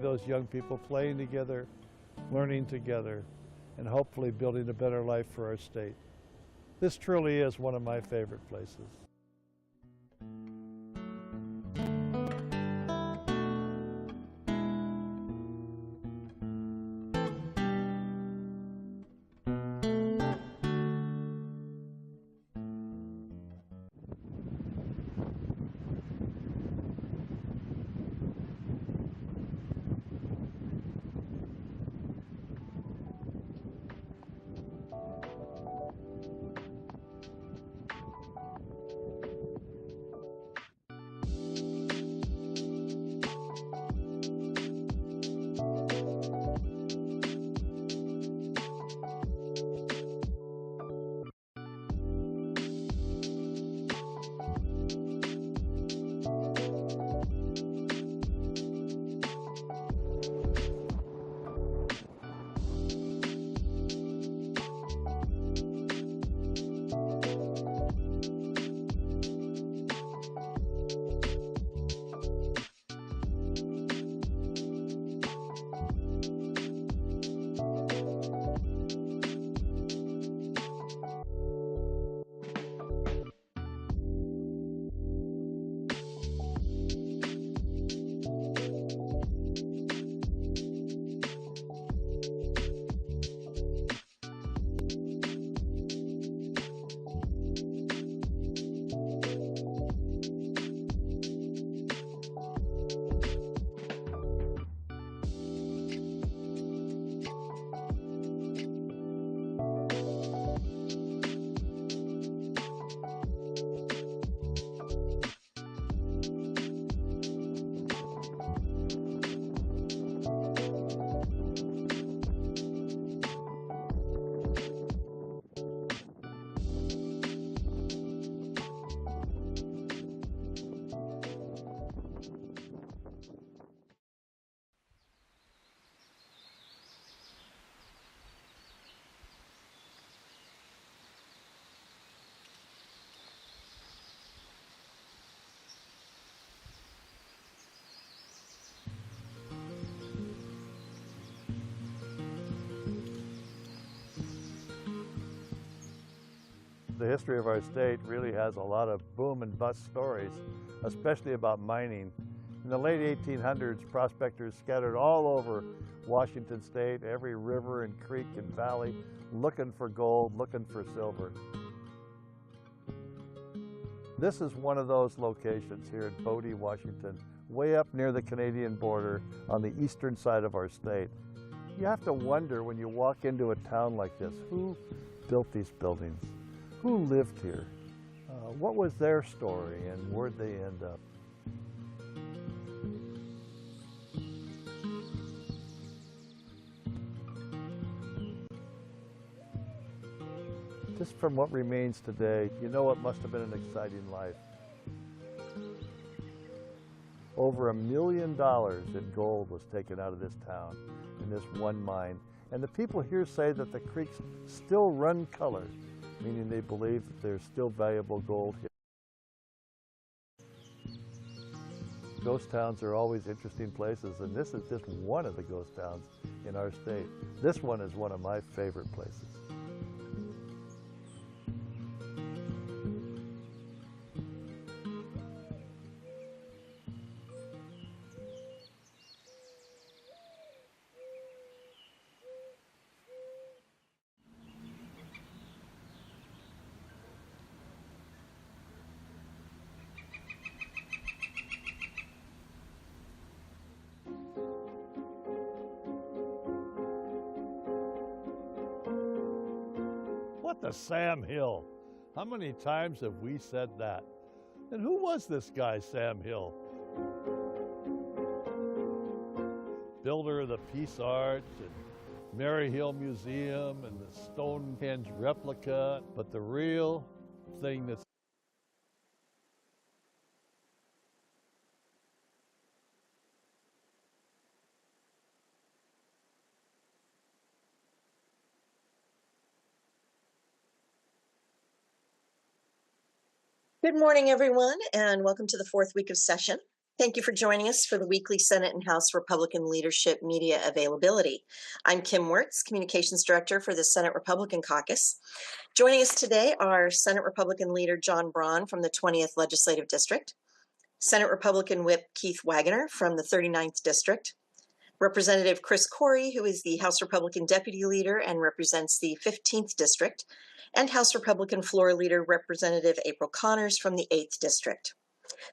Those young people playing together, learning together, and hopefully building a better life for our state. This truly is one of my favorite places. The history of our state really has a lot of boom and bust stories, especially about mining. In the late 1800s, prospectors scattered all over Washington state, every river and creek and valley, looking for gold, looking for silver. This is one of those locations here in Bodie, Washington, way up near the Canadian border on the eastern side of our state. You have to wonder when you walk into a town like this, who built these buildings? Who lived here? What was their story and where'd they end up? Just from what remains today, you know it must have been an exciting life. Over $1 million in gold was taken out of this town in this one mine. And the people here say that the creeks still run color, meaning they believe that there's still valuable gold here. Ghost towns are always interesting places, and this is just one of the ghost towns in our state. This one is one of my favorite places. What the Sam Hill? How many times have we said that? And who was this guy, Sam Hill? Builder of the Peace Arch and Mary Hill Museum and the Stonehenge replica, but the real thing that's Good morning, everyone, and welcome to the fourth week of session. Thank you for joining us for the weekly Senate and House Republican Leadership Media Availability. I'm Kim Wirtz, Communications Director for the Senate Republican Caucus. Joining us today are Senate Republican Leader John Braun from the 20th Legislative District, Senate Republican Whip Keith Wagoner from the 39th District, Representative Chris Corey, who is the House Republican Deputy Leader and represents the 15th District, and House Republican Floor Leader Representative April Connors from the 8th District.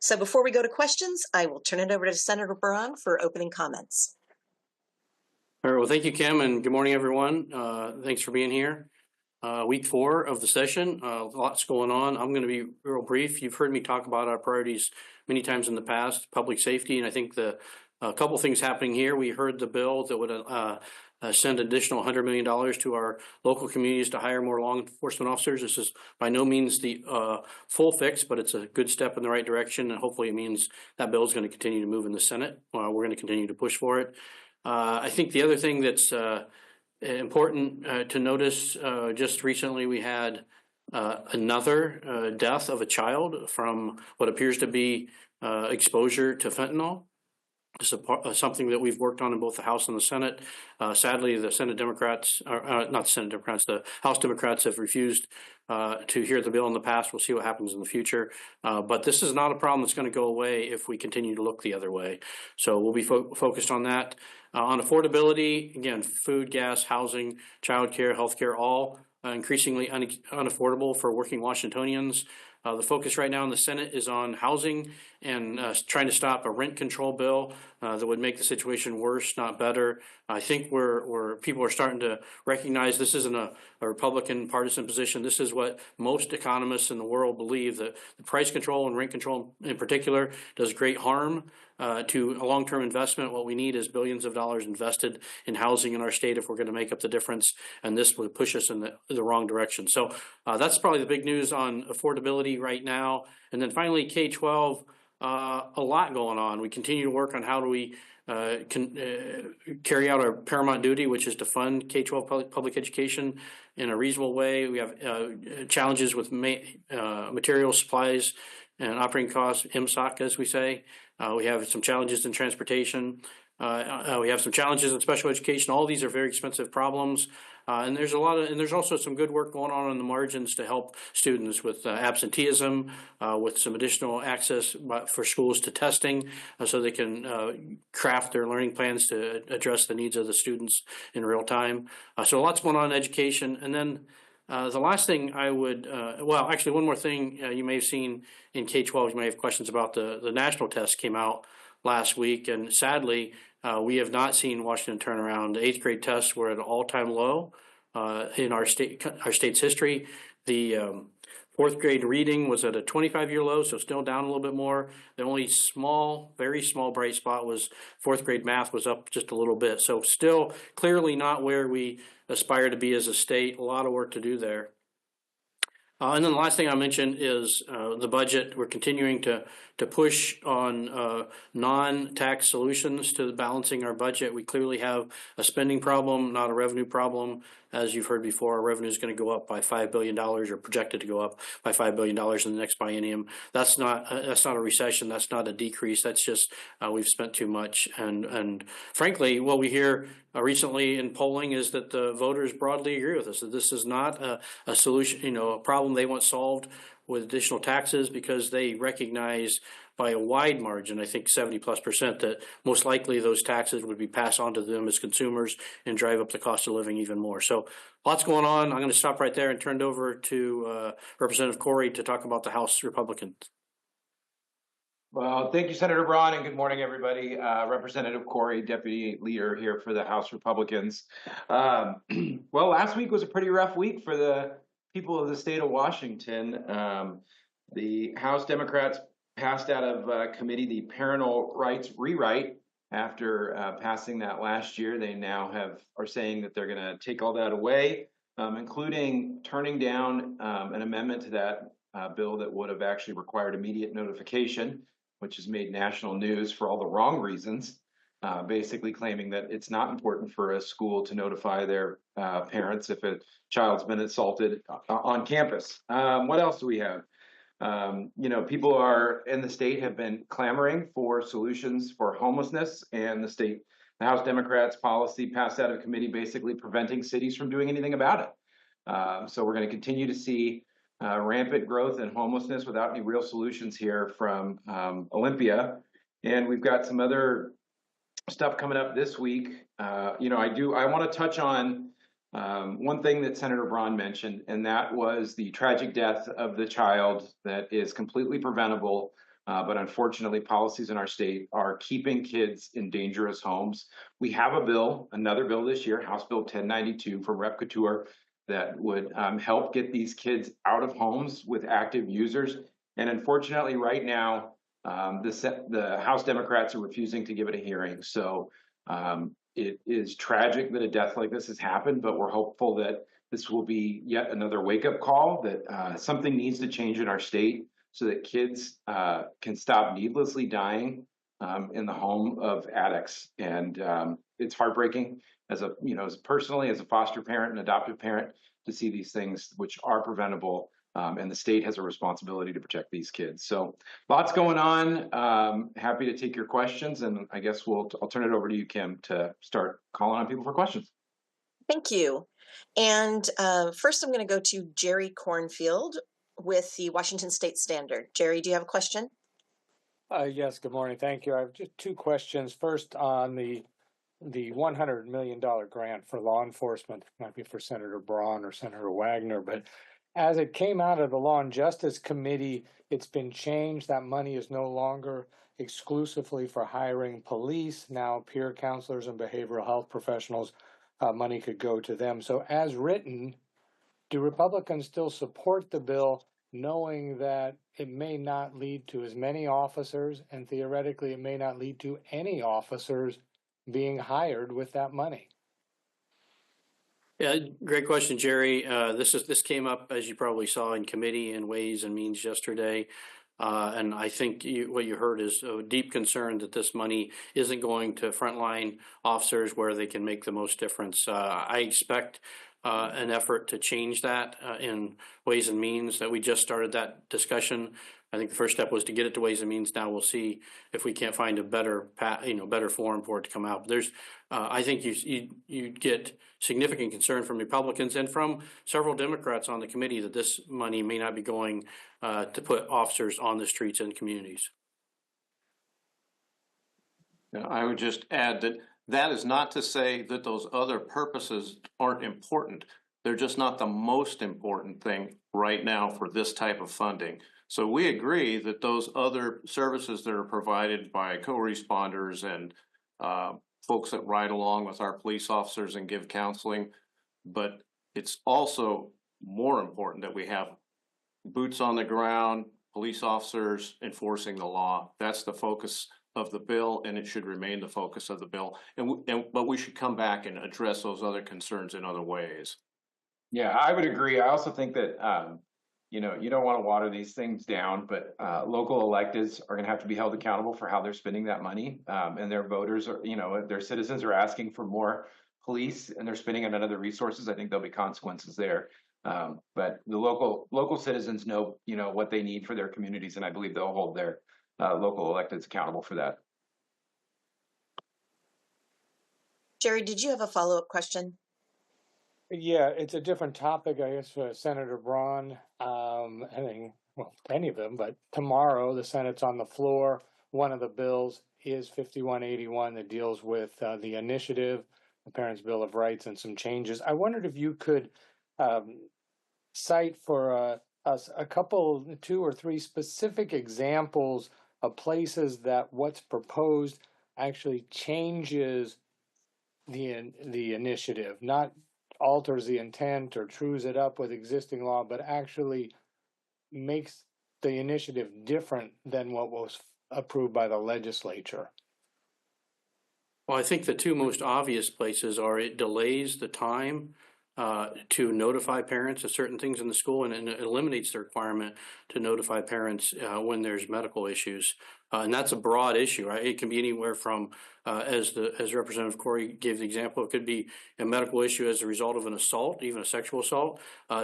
So before we go to questions, I will turn it over to Senator Braun for opening comments. All right, well, thank you, Kim, and good morning, everyone. Thanks for being here. Week 4 of the session, lots going on. I'm going to be real brief. You've heard me talk about our priorities many times in the past, public safety, and I think a couple things happening here. We heard the bill that would send additional $100 million to our local communities to hire more law enforcement officers. This is by no means the full fix, but it's a good step in the right direction, and hopefully it means that bill is going to continue to move in the Senate. We're going to continue to push for it. I think the other thing that's important to notice, just recently we had another death of a child from what appears to be exposure to fentanyl. This is something that we've worked on in both the House and the Senate. Sadly, the Senate Democrats, not the Senate Democrats, the House Democrats have refused to hear the bill in the past. We'll see what happens in the future. But this is not a problem that's going to go away if we continue to look the other way. So we'll be focused on that. On affordability, again, food, gas, housing, childcare, healthcare, all increasingly unaffordable for working Washingtonians. The focus right now in the Senate is on housing and trying to stop a rent control bill that would make the situation worse, not better. I think where people are starting to recognize this isn't a Republican partisan position. This is what most economists in the world believe, that the price control and rent control in particular does great harm to a long-term investment. What we need is billions of dollars invested in housing in our state if we're going to make up the difference, and this would push us in the wrong direction. So that's probably the big news on affordability right now. And then finally, K-12, a lot going on. We continue to work on how do we carry out our paramount duty, which is to fund K-12 public education in a reasonable way. We have challenges with material supplies and operating costs, MSOC, as we say. We have some challenges in transportation. We have some challenges in special education. All these are very expensive problems. And there's also some good work going on the margins to help students with absenteeism, with some additional access for schools to testing, so they can craft their learning plans to address the needs of the students in real time. So lots going on in education. And then the last thing I would, well, actually one more thing you may have seen in K-12, you may have questions about the national test came out last week, and sadly, we have not seen Washington turn around. The 8th grade tests were at an all-time low in our state's history. The 4th grade reading was at a 25-year low, so still down a little bit more. The only very small bright spot was 4th grade math was up just a little bit. So still clearly not where we aspire to be as a state. A lot of work to do there. And then the last thing I mentioned is the budget. We're continuing to push on non-tax solutions to balancing our budget. We clearly have a spending problem, not a revenue problem. As you've heard before, our revenue is going to go up by $5 billion, or projected to go up by $5 billion in the next biennium. That's not a recession. That's not a decrease. That's just we've spent too much. And frankly, what we hear recently in polling is that the voters broadly agree with us, that this is not a solution, a problem they want solved with additional taxes, because they recognize by a wide margin, I think 70+%, that most likely those taxes would be passed on to them as consumers and drive up the cost of living even more. So lots going on. I'm going to stop right there and turn it over to Representative Corey to talk about the House Republicans. Well, thank you, Senator Braun, and good morning, everybody. Representative Corey, Deputy Leader here for the House Republicans. Well, last week was a pretty rough week for the people of the state of Washington. The House Democrats passed out of committee the parental rights rewrite. After passing that last year, they now are saying that they're going to take all that away, including turning down an amendment to that bill that would have actually required immediate notification, which has made national news for all the wrong reasons, basically claiming that it's not important for a school to notify their parents if a child's been assaulted on campus. What else do we have? People in the state have been clamoring for solutions for homelessness, and the House Democrats' policy passed out of committee basically preventing cities from doing anything about it. So we're going to continue to see rampant growth in homelessness without any real solutions here from Olympia. And we've got some other stuff coming up this week. I want to touch on one thing that Senator Braun mentioned, and that was the tragic death of the child that is completely preventable. But unfortunately, policies in our state are keeping kids in dangerous homes. We have another bill this year, House Bill 1092 from Rep. Couture, that would help get these kids out of homes with active users. And unfortunately, right now, the House Democrats are refusing to give it a hearing. So it is tragic that a death like this has happened, but we're hopeful that this will be yet another wake-up call, that something needs to change in our state so that kids can stop needlessly dying in the home of addicts. And it's heartbreaking personally, as a foster parent and adoptive parent, to see these things which are preventable. And the state has a responsibility to protect these kids. So lots going on. Happy to take your questions. And I guess I'll turn it over to you, Kim, to start calling on people for questions. Thank you. And first, I'm going to go to Jerry Cornfield with the Washington State Standard. Jerry, do you have a question? Yes, good morning. Thank you. I have just two questions. First, on the $100 million grant for law enforcement, might be for Senator Braun or Senator Wagner, but as it came out of the Law and Justice Committee, it's been changed. That money is no longer exclusively for hiring police. Now, peer counselors and behavioral health professionals, money could go to them. So as written, do Republicans still support the bill, knowing that it may not lead to as many officers, and theoretically it may not lead to any officers being hired with that money? Yeah, great question, Jerry. This came up, as you probably saw, in committee in Ways and Means yesterday. And I think what you heard is a deep concern that this money isn't going to frontline officers where they can make the most difference. I expect an effort to change that in Ways and Means. That we just started that discussion. I think the first step was to get it to Ways and Means. Now we'll see if we can't find a better forum for it to come out. But I think you get significant concern from Republicans and from several Democrats on the committee that this money may not be going to put officers on the streets and communities. I would just add that is not to say that those other purposes aren't important. They're just not the most important thing right now for this type of funding. So we agree that those other services that are provided by co-responders and folks that ride along with our police officers and give counseling, but it's also more important that we have boots on the ground, police officers enforcing the law. That's the focus of the bill, and it should remain the focus of the bill. But we should come back and address those other concerns in other ways. Yeah, I would agree. I also think that you don't want to water these things down, but local electeds are going to have to be held accountable for how they're spending that money. And their voters are, their citizens are asking for more police, and they're spending it on other resources. I think there'll be consequences there. But the local citizens know, what they need for their communities, and I believe they'll hold their local electeds accountable for that. Jerry, did you have a follow-up question? Yeah, it's a different topic, I guess, for Senator Braun. Any of them, but tomorrow the Senate's on the floor. One of the bills is 5181 that deals with the initiative, the Parents' Bill of Rights, and some changes. I wondered if you could cite for us a couple, 2 or 3 specific examples of places that what's proposed actually changes the initiative, not alters the intent or trues it up with existing law, but actually makes the initiative different than what was approved by the legislature. Well, I think the 2 most obvious places are it delays the time to notify parents of certain things in the school, and it eliminates the requirement to notify parents when there's medical issues. And that's a broad issue, right? It can be anywhere from, as Representative Corey gave the example, it could be a medical issue as a result of an assault, even a sexual assault,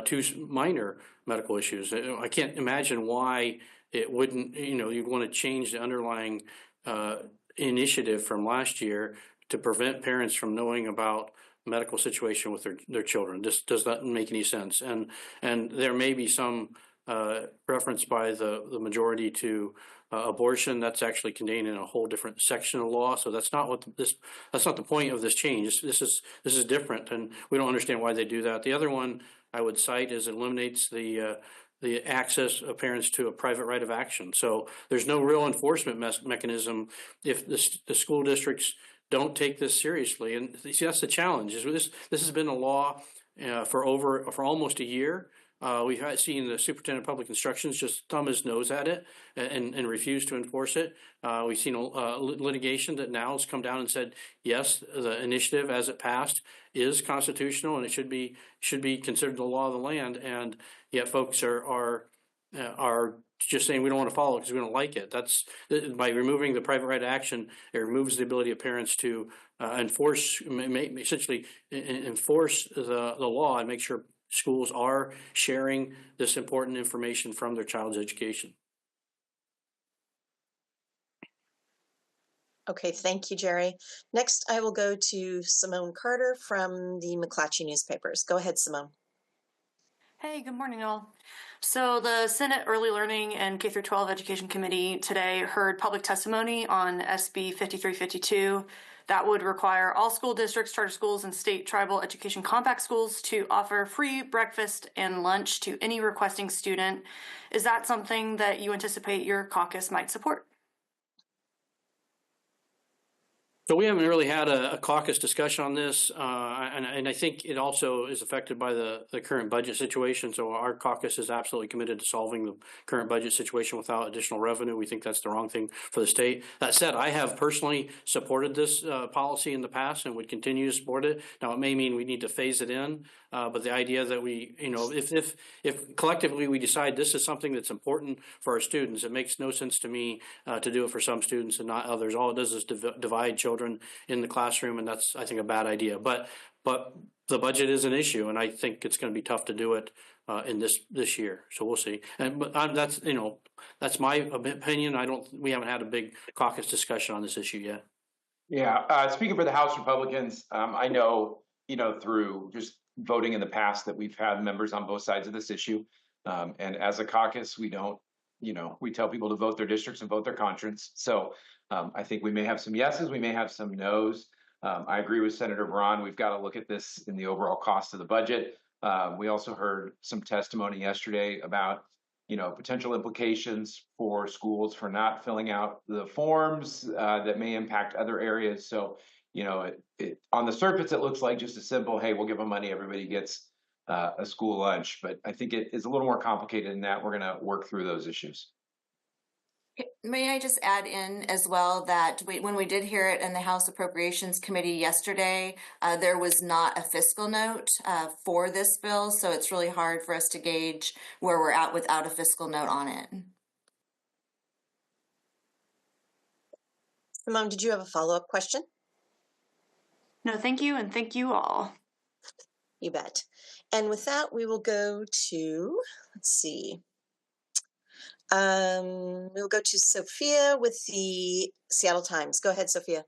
to minor medical issues. I can't imagine why it wouldn't, you'd want to change the underlying initiative from last year to prevent parents from knowing about medical situation with their children. This does not make any sense. And there may be some reference by the majority to abortion. That's actually contained in a whole different section of law. So that's not that's not the point of this change. This is different, and we don't understand why they do that. The other one I would cite is it eliminates the access of parents to a private right of action. So there's no real enforcement mechanism if the school districts don't take this seriously. And see, that's the challenge. This has been a law for almost a year. We've seen the superintendent of public instructions just thumb his nose at it and refuse to enforce it. We've seen litigation that now has come down and said, yes, the initiative as it passed is constitutional and it should be considered the law of the land. And yet folks are just saying we don't want to follow it because we don't like it. That's by removing the private right of action, it removes the ability of parents to essentially enforce the law and make sure schools are sharing this important information from their child's education. Okay, thank you, Jerry. Next, I will go to Simone Carter from the McClatchy newspapers. Go ahead, Simone. Hey, good morning, all. So the Senate Early Learning and K-12 Education Committee today heard public testimony on SB 5352 that would require all school districts, charter schools, and state tribal education compact schools to offer free breakfast and lunch to any requesting student. Is that something that you anticipate your caucus might support? So we haven't really had a caucus discussion on this, and I think it also is affected by the current budget situation. So our caucus is absolutely committed to solving the current budget situation without additional revenue. We think that's the wrong thing for the state. That said, I have personally supported this policy in the past and would continue to support it. Now, it may mean we need to phase it in, but the idea that we, if collectively we decide this is something that's important for our students, it makes no sense to me to do it for some students and not others. All it does is divide children in the classroom, and that's, I think, a bad idea. But the budget is an issue, and I think it's going to be tough to do it in this year. So we'll see. And that's my opinion. We haven't had a big caucus discussion on this issue yet. Yeah, speaking for the House Republicans, I know through just voting in the past that we've had members on both sides of this issue, and as a caucus, we don't. We tell people to vote their districts and vote their conscience. So I think we may have some yeses, we may have some nos. I agree with Senator Braun. We've got to look at this in the overall cost of the budget. We also heard some testimony yesterday about, potential implications for schools for not filling out the forms that may impact other areas. So, on the surface, it looks like just a simple, hey, we'll give them money, everybody gets a school lunch. But I think it is a little more complicated than that. We're going to work through those issues. May I just add in as well that when we did hear it in the House Appropriations Committee yesterday, there was not a fiscal note for this bill, so it's really hard for us to gauge where we're at without a fiscal note on it. Simone, did you have a follow-up question? No, thank you, and thank you all. You bet. And with that, we will go to, let's see. We'll go to Sophia with the Seattle Times. Go ahead, Sophia.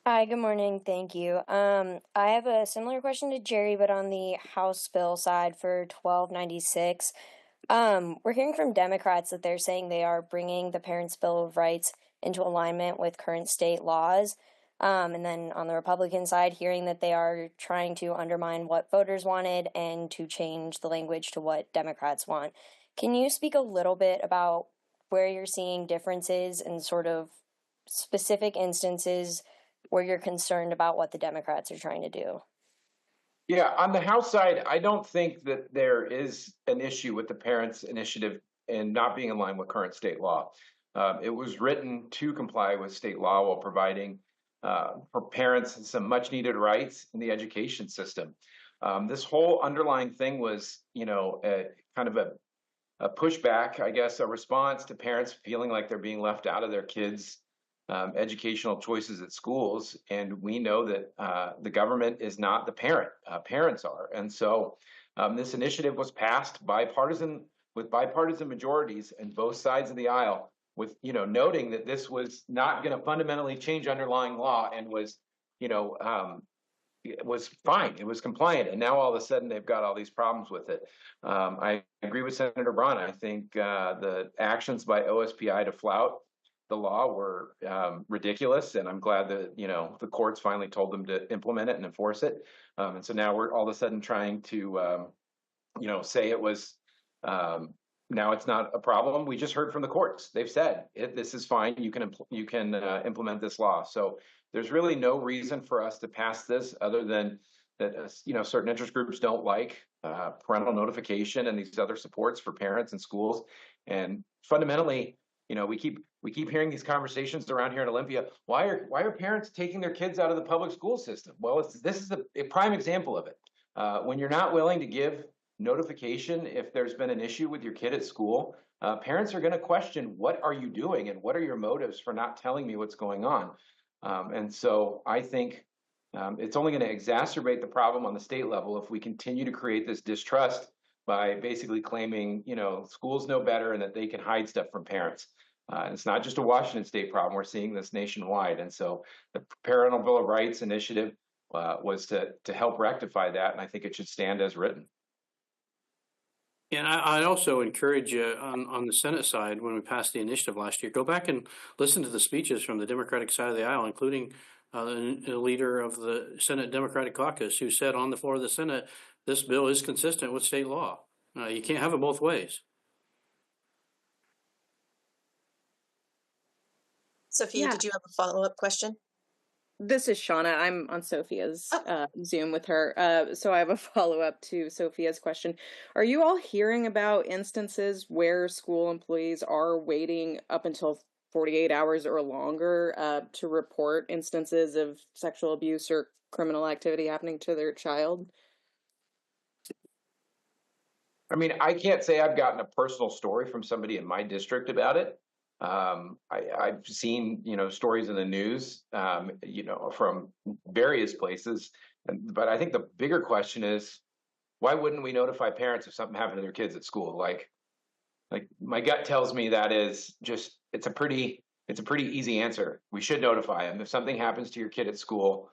Hi, good morning. Thank you. I have a similar question to Jerry, but on the House bill side for 1296. We're hearing from Democrats that they're saying they are bringing the Parents' Bill of Rights into alignment with current state laws. And then on the Republican side, hearing that they are trying to undermine what voters wanted and to change the language to what Democrats want. Can you speak a little bit about where you're seeing differences and sort of specific instances where you're concerned about what the Democrats are trying to do? Yeah, on the House side, I don't think that there is an issue with the Parents Initiative and not being in line with current state law. It was written to comply with state law while providing for parents and some much needed rights in the education system. This whole underlying thing was, kind of a pushback, I guess, a response to parents feeling like they're being left out of their kids' educational choices at schools. And we know that the government is not the parent, parents are. And so this initiative was passed with bipartisan majorities in both sides of the aisle, with, noting that this was not going to fundamentally change underlying law and was, it was fine. It was compliant. And now all of a sudden they've got all these problems with it. I agree with Senator Braun. I think the actions by OSPI to flout the law were ridiculous. And I'm glad that, the courts finally told them to implement it and enforce it. And so now we're all of a sudden trying to, say it was, now it's not a problem. We just heard from the courts. They've said this is fine. You can implement this law. So there's really no reason for us to pass this other than that, certain interest groups don't like parental notification and these other supports for parents and schools. And fundamentally, we keep hearing these conversations around here in Olympia. Why are parents taking their kids out of the public school system? Well, this is a prime example of it. When you're not willing to give notification if there's been an issue with your kid at school, parents are going to question, what are you doing and what are your motives for not telling me what's going on? And so I think it's only going to exacerbate the problem on the state level if we continue to create this distrust by basically claiming, schools know better and that they can hide stuff from parents. And it's not just a Washington state problem. We're seeing this nationwide. And so the Parental Bill of Rights initiative was to help rectify that. And I think it should stand as written. And I'd also encourage you on the Senate side, when we passed the initiative last year, go back and listen to the speeches from the Democratic side of the aisle, including the leader of the Senate Democratic Caucus, who said on the floor of the Senate, this bill is consistent with state law. You can't have it both ways. Sophia, did you have a follow-up question? This is Shauna. I'm on Sophia's Zoom with her. So I have a follow-up to Sophia's question. Are you all hearing about instances where school employees are waiting up until 48 hours or longer to report instances of sexual abuse or criminal activity happening to their child? I mean, I can't say I've gotten a personal story from somebody in my district about it. I've seen, stories in the news, from various places. But I think the bigger question is, why wouldn't we notify parents if something happened to their kids at school? Like my gut tells me that is just, it's a pretty easy answer. We should notify them. If something happens to your kid at school,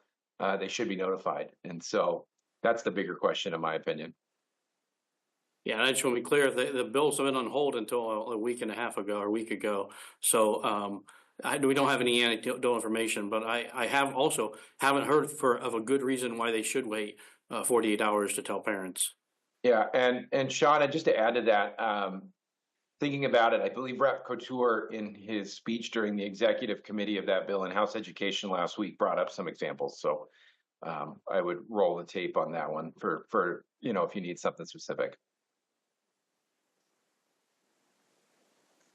they should be notified. And so that's the bigger question, in my opinion. Yeah, and I just want to be clear, the bills have been on hold until a week and a half ago or a week ago. So we don't have any anecdotal information, but I haven't heard of a good reason why they should wait 48 hours to tell parents. Yeah, and Shauna, just to add to that, thinking about it, I believe Rep. Couture in his speech during the executive committee of that bill in House Education last week brought up some examples. So I would roll the tape on that one for if you need something specific.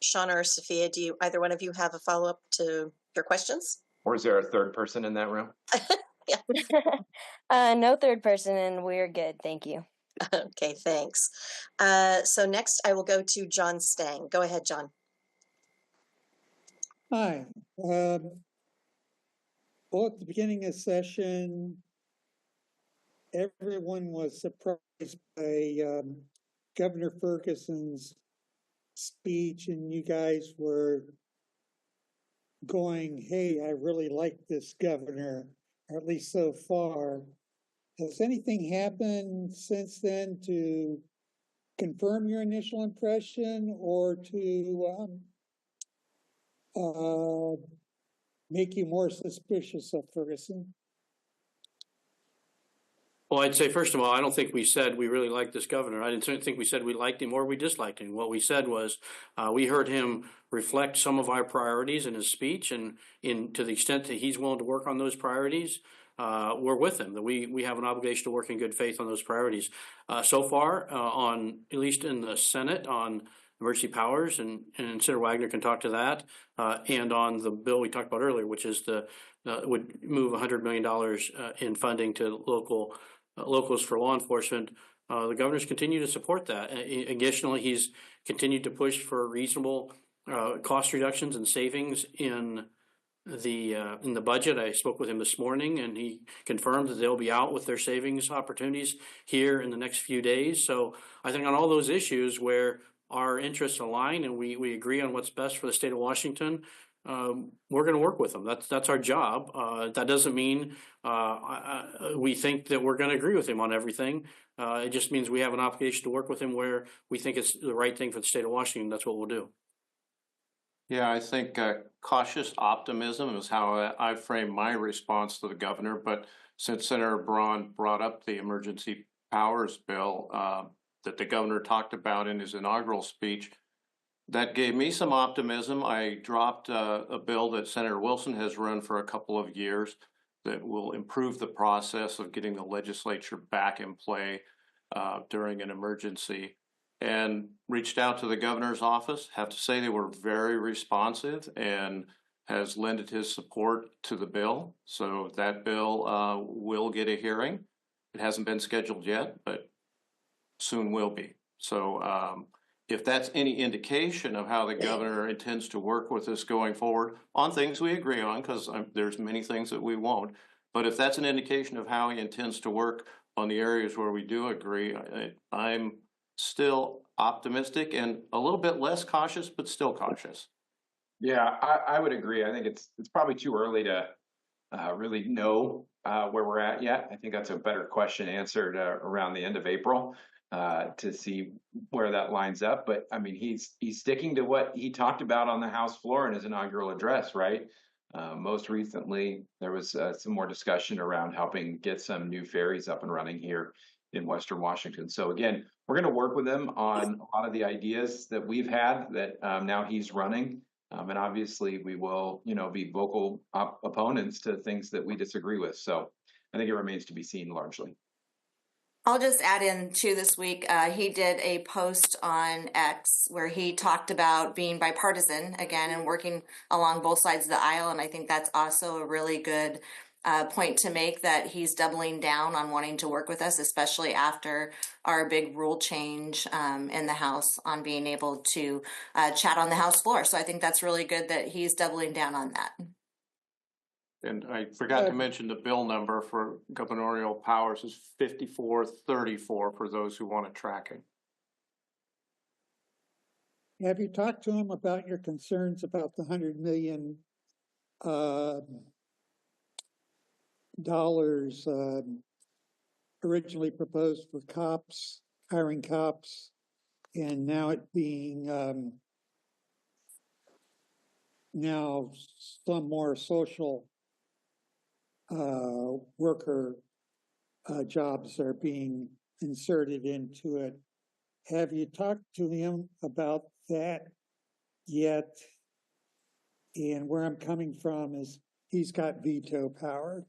Shauna or Sophia, do either one of you have a follow-up to your questions? Or is there a third person in that room? Yeah. No third person, and we're good. Thank you. Okay, thanks. So next I will go to John Stang. Go ahead, John. Hi. Well, at the beginning of session, everyone was surprised by Governor Ferguson's speech, and you guys were going, hey, I really like this governor, or at least so far. Has anything happened since then to confirm your initial impression or to make you more suspicious of Ferguson? Well, I'd say, first of all, I don't think we said we really like this governor. I didn't think we said we liked him or we disliked him. What we said was we heard him reflect some of our priorities in his speech, and to the extent that he's willing to work on those priorities, we're with him. That we have an obligation to work in good faith on those priorities. So far, at least in the Senate, on emergency powers, and Senator Wagner can talk to that, and on the bill we talked about earlier, which is the would move $100 million in funding to locals for law enforcement. The governor's continued to support that. Additionally, he's continued to push for reasonable cost reductions and savings in the budget. I spoke with him this morning, and he confirmed that they'll be out with their savings opportunities here in the next few days. So I think on all those issues where our interests align and we agree on what's best for the state of Washington, we're going to work with them. That's our job. That doesn't mean we think that we're going to agree with him on everything. It just means we have an obligation to work with him where we think it's the right thing for the state of Washington. That's what we'll do. Yeah, I think cautious optimism is how I frame my response to the governor. But since Senator Braun brought up the emergency powers bill that the governor talked about in his inaugural speech, that gave me some optimism. I dropped a bill that Senator Wilson has run for a couple of years that will improve the process of getting the legislature back in play during an emergency, and reached out to the governor's office. Have to say they were very responsive and has lended his support to the bill. So that bill will get a hearing. It hasn't been scheduled yet, but soon will be. So if that's any indication of how the governor intends to work with us going forward on things we agree on, because there's many things that we won't, but if that's an indication of how he intends to work on the areas where we do agree, I'm still optimistic and a little bit less cautious, but still cautious. Yeah, I would agree. I think it's probably too early to really know where we're at yet. I think that's a better question answered around the end of April to see where that lines up. But I mean, he's sticking to what he talked about on the House floor in his inaugural address, right? Most recently, there was some more discussion around helping get some new ferries up and running here in Western Washington. So again, we're going to work with him on a lot of the ideas that we've had that now he's running. And obviously we will, be vocal opponents to things that we disagree with. So I think it remains to be seen largely. I'll just add in too this week, he did a post on X where he talked about being bipartisan again and working along both sides of the aisle. And I think that's also a really good point to make, that he's doubling down on wanting to work with us, especially after our big rule change in the House on being able to chat on the House floor. So I think that's really good that he's doubling down on that. And I forgot to mention the bill number for gubernatorial powers is 5434 for those who want to track it. Have you talked to him about your concerns about the $100 million originally proposed for cops, hiring cops, and now it being now some more social worker jobs are being inserted into it? Have you talked to him about that yet? And where I'm coming from is he's got veto power.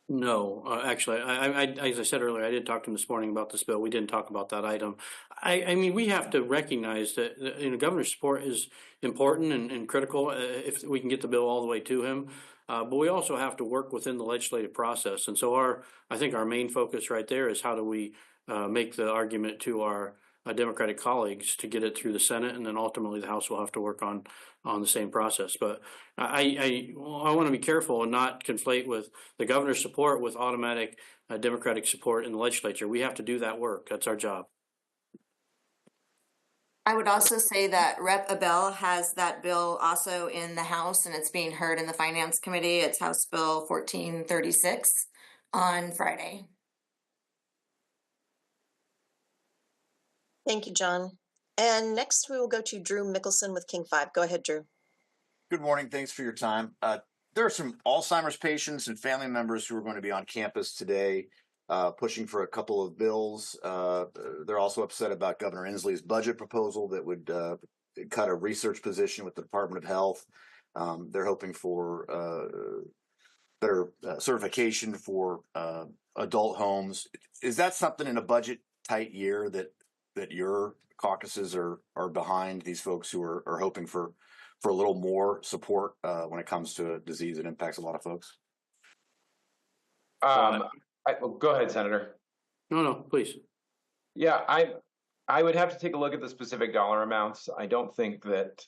No, actually, I, as I said earlier, I did talk to him this morning about this bill. We didn't talk about that item. I mean, we have to recognize that governor's support is important and critical if we can get the bill all the way to him. But we also have to work within the legislative process. And so I think our main focus right there is how do we make the argument to our Democratic colleagues to get it through the Senate, and then ultimately the House will have to work on the same process. But I want to be careful and not conflate with the governor's support with automatic Democratic support in the legislature. We have to do that work. That's our job. I would also say that Rep. Abell has that bill also in the House, and it's being heard in the Finance Committee. It's House Bill 1436 on Friday. Thank you, John. And next we will go to Drew Mickelson with King 5. Go ahead, Drew. Good morning. Thanks for your time. There are some Alzheimer's patients and family members who are going to be on campus today pushing for a couple of bills. They're also upset about Governor Inslee's budget proposal that would cut a research position with the Department of Health. They're hoping for better certification for adult homes. Is that something in a budget tight year that your caucuses are behind, these folks who are hoping for for a little more support when it comes to a disease that impacts a lot of folks? Well, go ahead, Senator. No, please. Yeah, I would have to take a look at the specific dollar amounts. I don't think that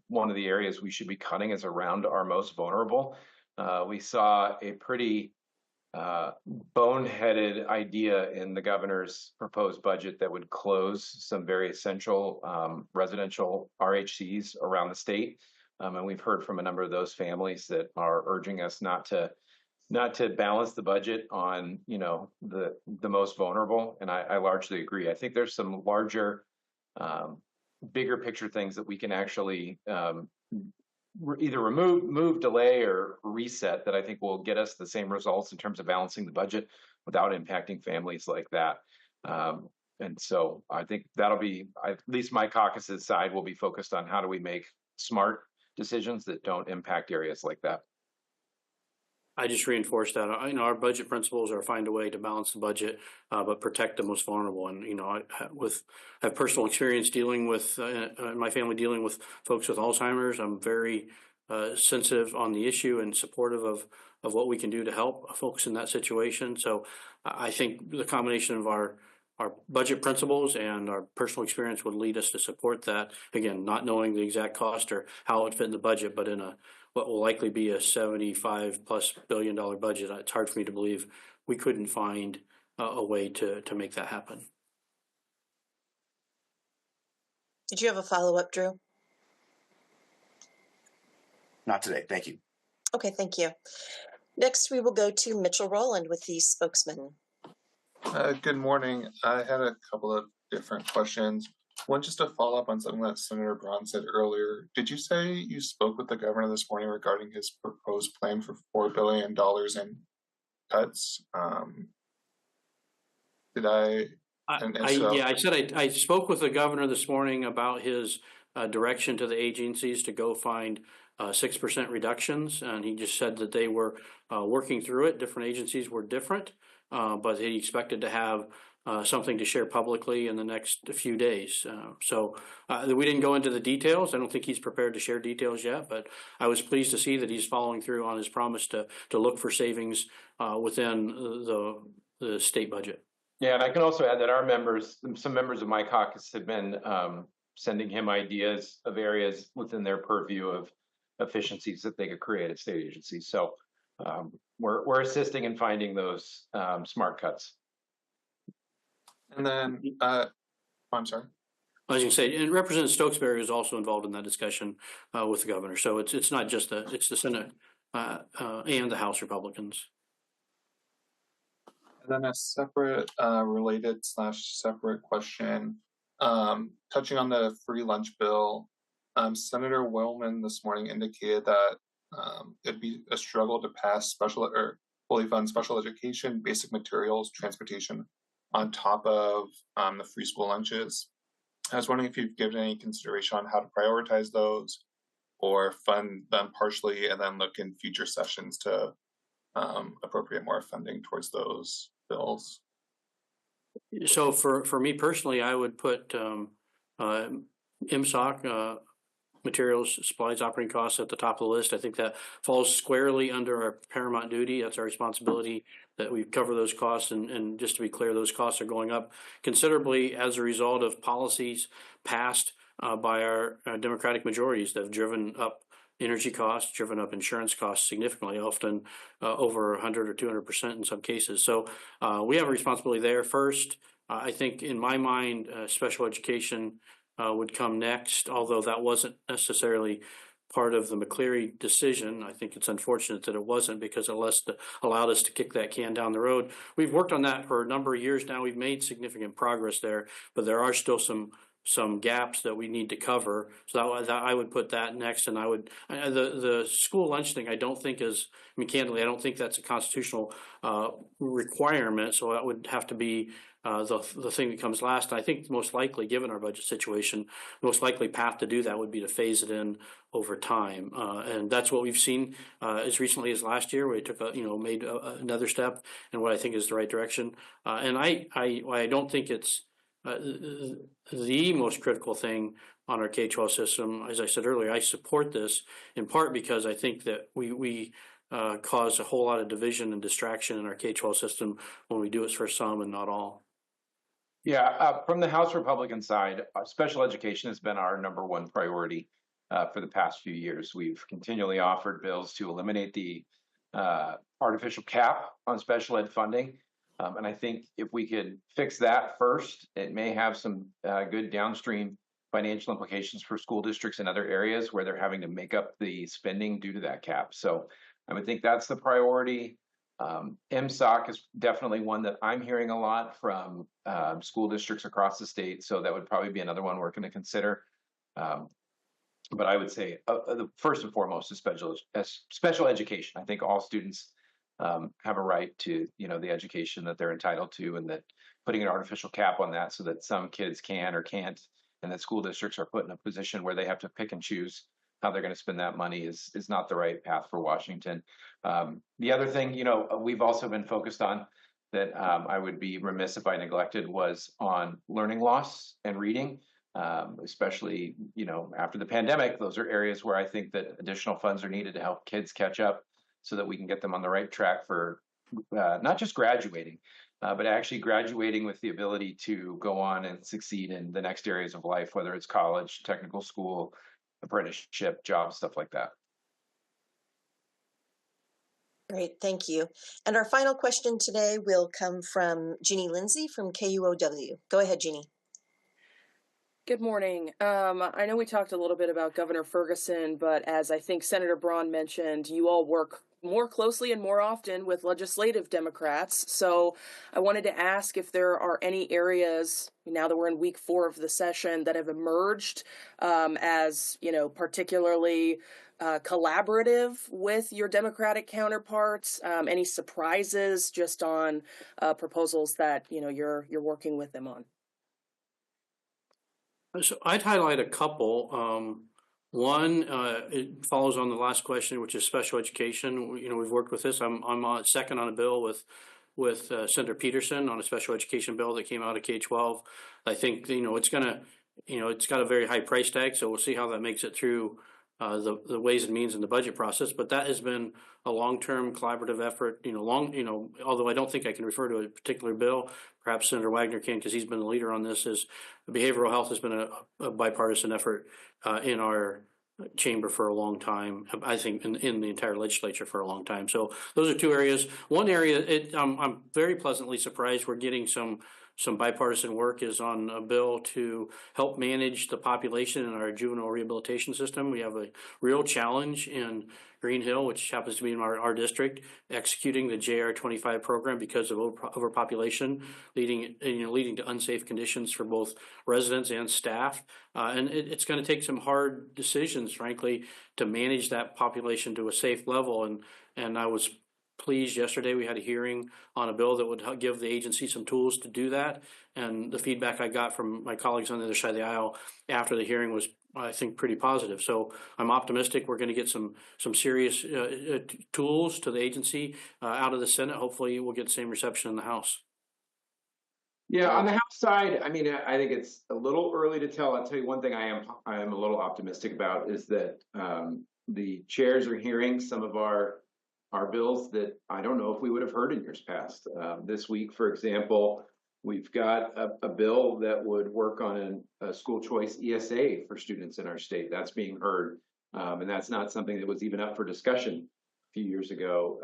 one of the areas we should be cutting is around our most vulnerable. We saw a pretty boneheaded idea in the governor's proposed budget that would close some very essential residential RHCs around the state. And we've heard from a number of those families that are urging us not to balance the budget on, you know, the most vulnerable. And I largely agree. I think there's some larger, bigger picture things that we can actually either move, delay, or reset that I think will get us the same results in terms of balancing the budget without impacting families like that. And so I think that'll be, at least my caucus's side will be focused on how do we make smart decisions that don't impact areas like that. I just reinforce that. You know, our budget principles are find a way to balance the budget, but protect the most vulnerable. And you know, I have personal experience dealing with my family dealing with folks with Alzheimer's. I'm very sensitive on the issue and supportive of what we can do to help folks in that situation. So I think the combination of our budget principles and our personal experience would lead us to support that. Again, not knowing the exact cost or how it would fit in the budget, but in what will likely be a $75+ billion budget, it's hard for me to believe we couldn't find a way to make that happen. Did you have a follow-up, Drew? Not today. Thank you. Okay, thank you. Next, we will go to Mitchell Rowland with the spokesman. Good morning. I had a couple of different questions. One, just to follow up on something that Senator Braun said earlier. Did you say you spoke with the governor this morning regarding his proposed plan for $4 billion in cuts? Did I? Yeah, I said I spoke with the governor this morning about his direction to the agencies to go find 6% reductions, and he just said that they were working through it. Different agencies were different, but he expected to have something to share publicly in the next few days. So we didn't go into the details. I don't think he's prepared to share details yet, but I was pleased to see that he's following through on his promise to look for savings within the state budget. Yeah, and I can also add that our members, some members of my caucus have been sending him ideas of areas within their purview of efficiencies that they could create at state agencies. So we're assisting in finding those smart cuts. And then, I'm sorry. I was going to say, and Representative Stokesbury is also involved in that discussion with the governor. So it's not just it's the Senate and the House Republicans. And then a separate related / separate question, touching on the free lunch bill. Senator Wellman this morning indicated that it'd be a struggle to pass fully fund special education, basic materials, transportation on top of the free school lunches. I was wondering if you've given any consideration on how to prioritize those or fund them partially and then look in future sessions to appropriate more funding towards those bills. So for me personally, I would put MSOC, materials, supplies, operating costs at the top of the list. I think that falls squarely under our paramount duty. That's our responsibility that we cover those costs. And just to be clear, those costs are going up considerably as a result of policies passed by our Democratic majorities that have driven up energy costs, driven up insurance costs significantly, often over 100 or 200% in some cases. So we have a responsibility there first. I think in my mind, special education would come next, although that wasn't necessarily part of the McCleary decision. I think it's unfortunate that it wasn't, because it allowed us to kick that can down the road. We've worked on that for a number of years now. We've made significant progress there, but there are still some gaps that we need to cover. So that I would put that next, and I would the school lunch thing. I don't think is, I mean, candidly, I don't think that's a constitutional requirement. So that would have to be the thing that comes last. And I think most likely, given our budget situation, the most likely path to do that would be to phase it in over time, and that's what we've seen as recently as last year, where we took made another step in what I think is the right direction. And I don't think it's the most critical thing, on our K-12 system. As I said earlier, I support this in part because I think that we cause a whole lot of division and distraction in our K-12 system when we do it for some and not all. Yeah, from the House Republican side, special education has been our number one priority for the past few years. We've continually offered bills to eliminate the artificial cap on special ed funding. And I think if we could fix that first, it may have some good downstream financial implications for school districts in other areas where they're having to make up the spending due to that cap. So I would think that's the priority. MSOC is definitely one that I'm hearing a lot from school districts across the state. So that would probably be another one we're going to consider. But I would say the first and foremost is special education. I think all students have a right to, the education that they're entitled to, and that putting an artificial cap on that so that some kids can or can't, and that school districts are put in a position where they have to pick and choose how they're going to spend that money is not the right path for Washington. The other thing, we've also been focused on that I would be remiss if I neglected was on learning loss and reading, especially, after the pandemic. Those are areas where I think that additional funds are needed to help kids catch up so that we can get them on the right track for not just graduating, but actually graduating with the ability to go on and succeed in the next areas of life, whether it's college, technical school, apprenticeship, jobs, stuff like that. Great, thank you. And our final question today will come from Jeannie Lindsay from KUOW. Go ahead, Jeannie. Good morning. I know we talked a little bit about Governor Ferguson, but as I think Senator Braun mentioned, you all work more closely and more often with legislative Democrats. So I wanted to ask if there are any areas, now that we're in week 4 of the session, that have emerged as, particularly collaborative with your Democratic counterparts. Any surprises just on proposals that, you're working with them on? So I'd highlight a couple. One, it follows on the last question, which is special education. We've worked with this. I'm second on a bill with Senator Peterson on a special education bill that came out of K-12. I think it's got a very high price tag, so we'll see how that makes it through the Ways and Means in the budget process. But that has been a long-term collaborative effort. Although I don't think I can refer to a particular bill, perhaps Senator Wagner can, because he's been the leader on this. Is behavioral health has been a bipartisan effort in our chamber for a long time. I think in the entire legislature for a long time. So those are two areas. One area I'm very pleasantly surprised we're getting some bipartisan work is on a bill to help manage the population in our juvenile rehabilitation system. We have a real challenge in Green Hill, which happens to be in our district, executing the JR 25 program because of overpopulation, leading to unsafe conditions for both residents and staff. And it's going to take some hard decisions, frankly, to manage that population to a safe level. And I was pleased yesterday we had a hearing on a bill that would give the agency some tools to do that. And the feedback I got from my colleagues on the other side of the aisle after the hearing was, I think, pretty positive. So I'm optimistic we're going to get some serious tools to the agency out of the Senate. Hopefully we'll get the same reception in the House. Yeah, on the House side, I think it's a little early to tell. I'll tell you one thing I am a little optimistic about is that the chairs are hearing some of our bills that I don't know if we would have heard in years past. This week, for example, we've got a bill that would work on a school choice ESA for students in our state. That's being heard. And that's not something that was even up for discussion a few years ago.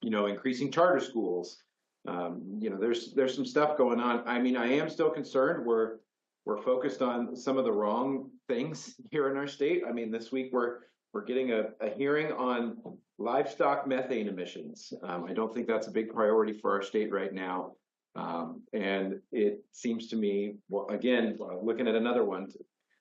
Increasing charter schools. There's some stuff going on. I am still concerned. We're focused on some of the wrong things here in our state. This week we're getting a hearing on livestock methane emissions. I don't think that's a big priority for our state right now. And it seems to me, looking at another one,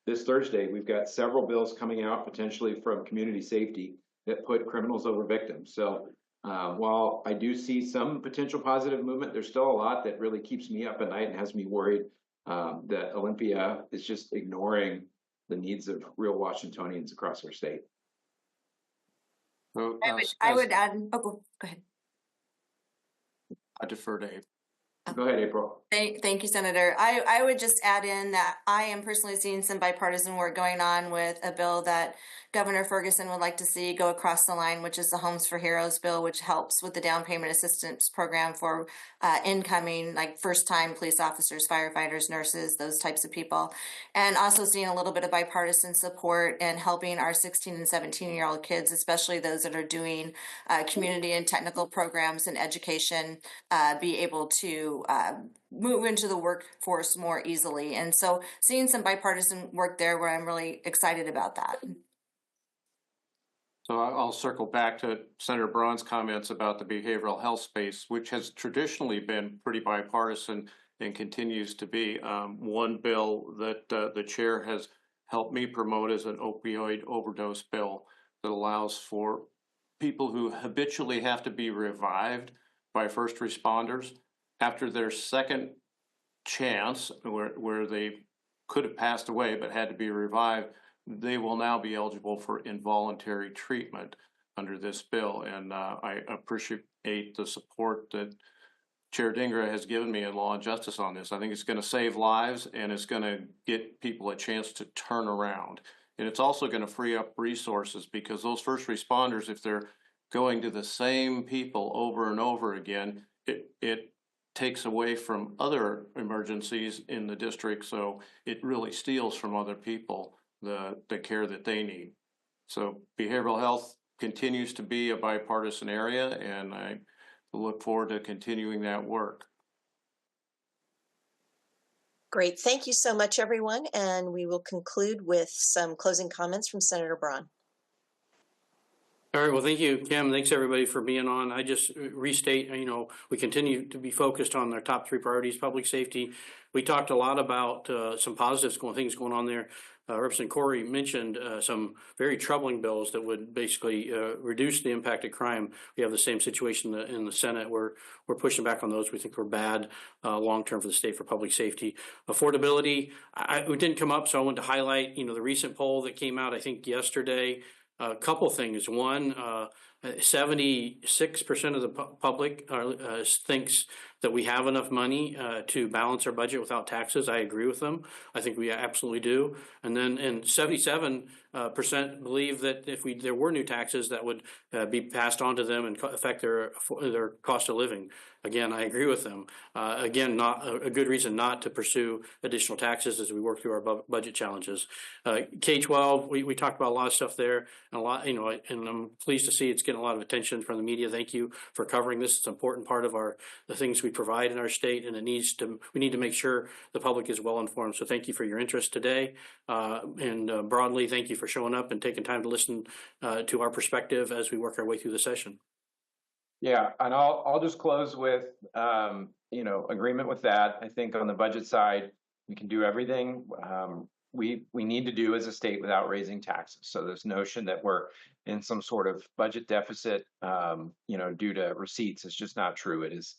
this Thursday, we've got several bills coming out potentially from community safety that put criminals over victims. So while I do see some potential positive movement, there's still a lot that really keeps me up at night and has me worried that Olympia is just ignoring the needs of real Washingtonians across our state. I would add, go ahead. I defer to Abe. Go ahead, April. Thank you, Senator. I would just add in that I am personally seeing some bipartisan work going on with a bill that Governor Ferguson would like to see go across the line, which is the Homes for Heroes bill, which helps with the down payment assistance program for incoming, like first-time police officers, firefighters, nurses, those types of people. And also seeing a little bit of bipartisan support and helping our 16 and 17-year-old kids, especially those that are doing community and technical programs and education, be able to move into the workforce more easily. And so seeing some bipartisan work there where I'm really excited about that. So I'll circle back to Senator Braun's comments about the behavioral health space, which has traditionally been pretty bipartisan and continues to be. One bill that the chair has helped me promote is an opioid overdose bill that allows for people who habitually have to be revived by first responders after their second chance where they could have passed away but had to be revived, they will now be eligible for involuntary treatment under this bill. And I appreciate the support that Chair Dingra has given me in Law and Justice on this. I think it's going to save lives and it's going to get people a chance to turn around. And it's also going to free up resources because those first responders, if they're going to the same people over and over again, it takes away from other emergencies in the district. So it really steals from other people the care that they need. So behavioral health continues to be a bipartisan area, and I look forward to continuing that work. Great. Thank you so much, everyone. And we will conclude with some closing comments from Senator Braun. All right, well, thank you, Kim. Thanks, everybody, for being on. I just restate, we continue to be focused on our top three priorities, public safety. We talked a lot about some positive things going on there. Representative Corey mentioned some very troubling bills that would basically reduce the impact of crime. We have the same situation in the Senate where we're pushing back on those. We think we're bad long-term for the state for public safety. Affordability, it didn't come up, so I wanted to highlight, the recent poll that came out, I think, yesterday. A couple things. One, 76% of the public thinks that we have enough money to balance our budget without taxes. I agree with them. I think we absolutely do. And 77% believe that if there were new taxes, that would be passed on to them and affect their cost of living. Again, I agree with them. Again, not a good reason not to pursue additional taxes as we work through our budget challenges. K-12, we talked about a lot of stuff there, and a lot, and I'm pleased to see it's getting a lot of attention from the media. Thank you for covering this. It's an important part of the things we provide in our state, and we need to make sure the public is well informed. So thank you for your interest today, and broadly, thank you for showing up and taking time to listen to our perspective as we work our way through the session. Yeah, and I'll just close with agreement with that. I think on the budget side, we can do everything we need to do as a state without raising taxes. So this notion that we're in some sort of budget deficit, due to receipts is just not true. It is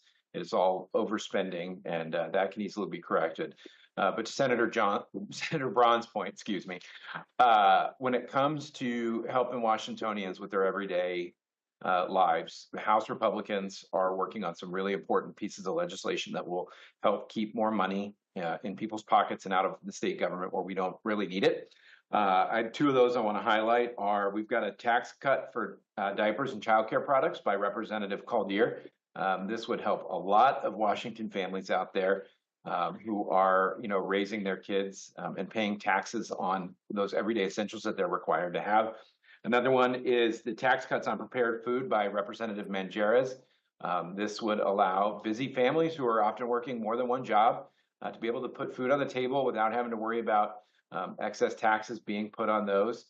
all overspending, and that can easily be corrected. But to Senator Braun's point, when it comes to helping Washingtonians with their everyday lives, the House Republicans are working on some really important pieces of legislation that will help keep more money in people's pockets and out of the state government where we don't really need it. Two of those I want to highlight are we've got a tax cut for diapers and childcare products by Representative Caldier. This would help a lot of Washington families out there who are, raising their kids and paying taxes on those everyday essentials that they're required to have. Another one is the tax cuts on prepared food by Representative Mangiares. This would allow busy families who are often working more than one job to be able to put food on the table without having to worry about excess taxes being put on those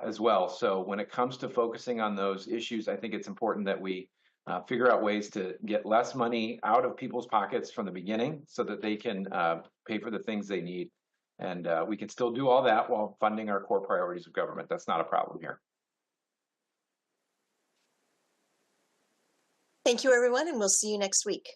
as well. So when it comes to focusing on those issues, I think it's important that we figure out ways to get less money out of people's pockets from the beginning so that they can pay for the things they need. And we can still do all that while funding our core priorities of government. That's not a problem here. Thank you, everyone, and we'll see you next week.